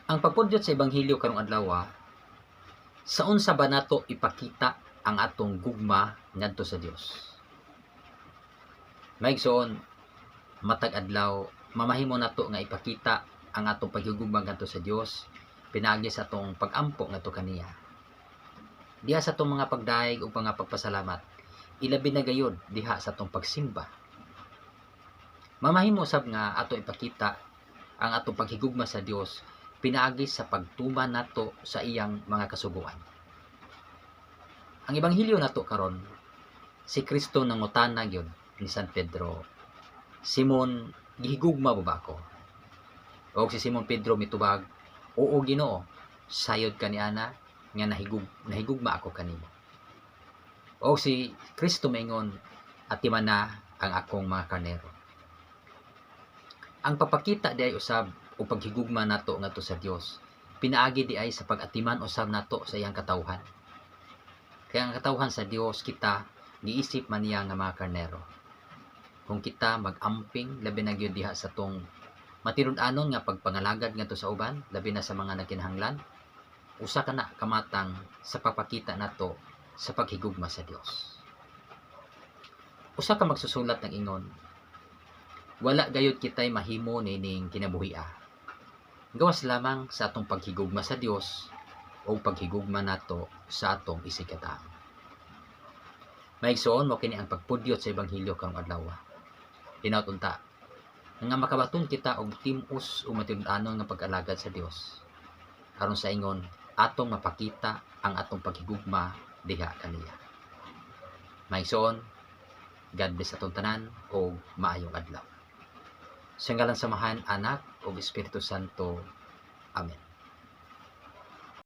Ang pagpudyot sa ebanghelyo karong adlaw, sa unsa ba nato ipakita ang atong gugma ngadto sa Dios? Maigsoon, matag adlaw mamahimo nato nga ipakita ang atong paghigugma ngadto sa Dios pinaagi sa atong pag-ampo ngadto kaniya. Diha sa atong mga pagdaig ug mga pagpasalamat, ilabi na gayud diha sa atong pagsimba. Mamahimo sab nga ato ipakita ang atong paghigugma sa Dios pinaagi sa pagtuman nato sa iyang mga kasuguan. Ang ebanghelyo nato karon, si Kristo nangutana gyud ni San Pedro, Simon, gihigugma mo ba ako? O si Simon Pedro mitubag, oo Ginoo, sayod ka ni ana nga nahigugma ako kanimo. O si Kristo maingon, atiman na ang akong mga karnero. Ang papakita di ay usab o paghigugma nato ngadto sa Dios, pinaagi di ay sa pag-atiman usab nato sa iyang katawhan. Kaya ang katawhan sa Dios kita giisip man niya nga mga karnero. Kung kita mag-amping labi na gyud diha sa tong matirud-anon nga pagpangalagad ngadto sa uban, labi na sa mga nagkinahanglan, usa ka na kamatang sa papakita nato sa paghigugma sa Dios. Usa ka magsusulat ng ingon, wala gayud kitay mahimo nining kinabuhia. Gawas lamang sa atong paghigugma sa Dios o paghigugma nato sa atong isikataon. Maigsoon mo kini ang pagpudyot sa ebanghelyo karong adlaw. Hinaut-unta nga makabaton kita og tim-us o matud-anon nga pag-alagad sa Dios. Aron sa ingon atong mapakita ang atong paghigugma diha kaniya. Maigsoon, God bless atong tanan o maayong adlaw. Sa ngalan samahan, Anak o Espiritu Santo. Amen.